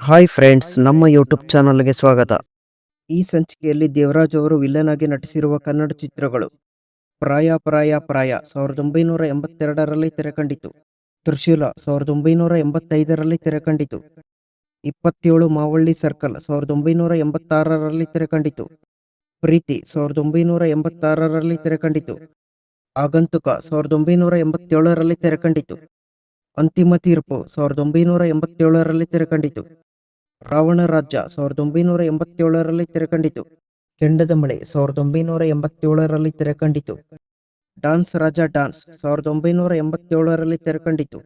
Hi friends, ನಮ್ಮ YouTube ಚಾನಲ್ಗೆ ಸ್ವಾಗತ. ಈ ಸಂಚಿಕೆಯಲ್ಲಿ ದೇವರಾಜ್ ಅವರು ವಿಲನ್ ಆಗಿ ನಟಿಸಿರುವ ಕನ್ನಡ ಚಿತ್ರಗಳು: ಪ್ರಾಯ 1982ರಲ್ಲಿ ತೆರೆಕಂಡಿತು. ತ್ರಿಶೂಲ 1985ರಲ್ಲಿ ತೆರೆಕಂಡಿತು. 27 ಮಾವಳ್ಳಿ ಸರ್ಕಲ್ 1986ರಲ್ಲಿ ತೆರೆಕಂಡಿತು. ಪ್ರೀತಿ 1986ರಲ್ಲಿ ತೆರೆಕಂಡಿತು. ಆಗಂತುಕ 1987ರಲ್ಲಿ ತೆರೆಕಂಡಿತು. ಅಂತಿಮ ತೀರ್ಪು 1987ರಲ್ಲಿ ತೆರೆಕಂಡಿತು. ರಾವಣ ರಾಜ್ಯ 1987ರಲ್ಲಿ ತೆರೆಕಂಡಿತು. ಕೆಂಡದ ಮಳೆ 1987ರಲ್ಲಿ ತೆರೆಕಂಡಿತು. ಡಾನ್ಸ್ ರಾಜ ಡಾನ್ಸ್ 1987ರಲ್ಲಿ ತೆರೆಕಂಡಿತು.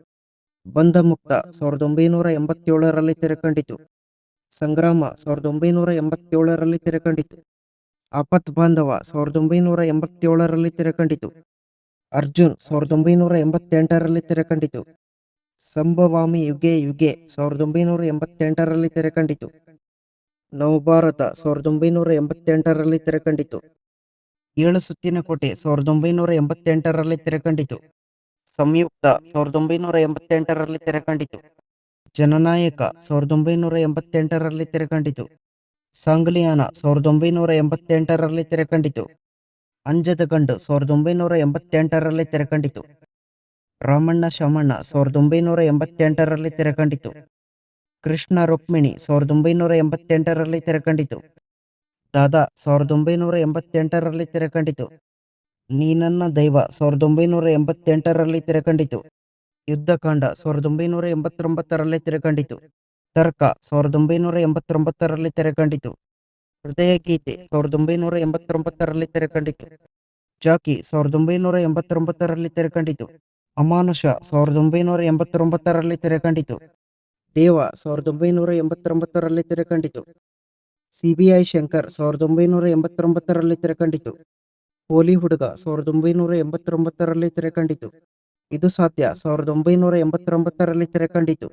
ಬಂಧ ಮುಕ್ತ 1987ರಲ್ಲಿ ತೆರೆಕಂಡಿತು. ಸಂಗ್ರಾಮ 1987ರಲ್ಲಿ ತೆರೆಕಂಡಿತು. ಆಪತ್ ಬಾಂಧವ 1987ರಲ್ಲಿ ತೆರೆಕಂಡಿತು. ಅರ್ಜುನ್ 1988ರಲ್ಲಿ ತೆರೆಕಂಡಿತು. ಸಂಭವಾಮಿ ಯುಗೆ ಯುಗೆ 1988ರಲ್ಲಿ ತೆರೆಕಂಡಿತು. ನವಭಾರತ 1988ರಲ್ಲಿ ತೆರೆಕಂಡಿತು. 7 ಸುತ್ತಿನ ಕೋಟೆ 1988ರಲ್ಲಿ ತೆರೆಕಂಡಿತು. ಸಂಯುಕ್ತ 1988ರಲ್ಲಿ ತೆರೆಕಂಡಿತು. ಜನನಾಯಕ 1988ರಲ್ಲಿ ತೆರೆಕಂಡಿತು. ಸಾಂಗ್ಲಿಯಾನ 1988ರಲ್ಲಿ ತೆರೆಕಂಡಿತು. ಅಂಜದ ಗಂಡು 1988ರಲ್ಲಿ ತೆರೆಕಂಡಿತು. ರಾಮಣ್ಣ ಶಮಣ್ಣ 1988ರಲ್ಲಿ ತೆರೆಕಂಡಿತು. ಕೃಷ್ಣ ರುಕ್ಮಿಣಿ 1988ರಲ್ಲಿ ತೆರೆಕಂಡಿತು. ದಾದಾ 1988ರಲ್ಲಿ ತೆರೆಕಂಡಿತು. ನೀನನ್ನ ದೈವ 1988ರಲ್ಲಿ ತೆರೆಕಂಡಿತು. ಯುದ್ಧಕಾಂಡ 1989ರಲ್ಲಿ ತೆರೆಕಂಡಿತು. ತರ್ಕ 1989ರಲ್ಲಿ ತೆರೆಕಂಡಿತು. ಹೃದಯ ಗೀತೆ 1989ರಲ್ಲಿ ತೆರೆಕಂಡಿತು. ಜಾಕಿ 1989ರಲ್ಲಿ ತೆರೆಕಂಡಿತು. ಅಮಾನುಷ 1989ರಲ್ಲಿ ತೆರೆಕಂಡಿತು. ದೇವ 1989ರಲ್ಲಿ ತೆರೆಕಂಡಿತು. ಸಿಬಿಐ ಶಂಕರ್ 1989ರಲ್ಲಿ ತೆರೆಕಂಡಿತು. ಪೋಲಿ ಹುಡುಗ 1989ರಲ್ಲಿ ತೆರೆಕಂಡಿತು. ಇದು ಸಾಧ್ಯ 1989ರಲ್ಲಿ ತೆರೆಕಂಡಿತು.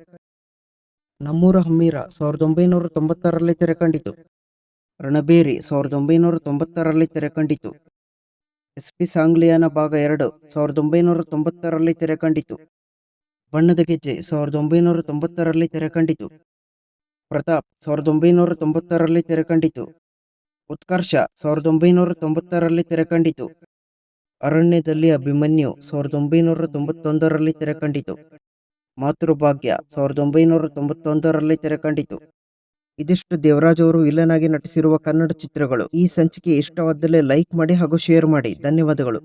ನಮ್ಮೂರ ಹಮ್ಮೀರ 1990ರಲ್ಲಿ ತೆರೆಕಂಡಿತು. ರಣಬೇರಿ 1990ರಲ್ಲಿ ತೆರೆಕಂಡಿತು. ಎಸ್ಪಿ ಸಾಂಗ್ಲಿಯಾನ ಭಾಗ 2 1990ರಲ್ಲಿ ತೆರೆಕಂಡಿತು. ಬಣ್ಣದ ಗೆಜ್ಜೆ 1990ರಲ್ಲಿ ತೆರೆಕಂಡಿತು. ಪ್ರತಾಪ್ 1990ರಲ್ಲಿ ತೆರೆಕಂಡಿತು. ಉತ್ಕರ್ಷ 1990ರಲ್ಲಿ ತೆರೆಕಂಡಿತು. ಅರಣ್ಯದಲ್ಲಿ ಅಭಿಮನ್ಯು 1991ರಲ್ಲಿ ತೆರೆಕಂಡಿತು. ಮಾತೃಭಾಗ್ಯ 1991ರಲ್ಲಿ ತೆರೆಕಂಡಿತು. ಇದಿಷ್ಟು ದೇವರಾಜ್ ಅವರು ವಿಲನ್ ಆಗಿ ನಟಿಸಿರುವ ಕನ್ನಡ ಚಿತ್ರಗಳು. ಈ ಸಂಚಿಕೆ ಇಷ್ಟವಾದಲ್ಲಿ ಲೈಕ್ ಮಾಡಿ ಹಾಗೂ ಶೇರ್ ಮಾಡಿ. ಧನ್ಯವಾದಗಳು.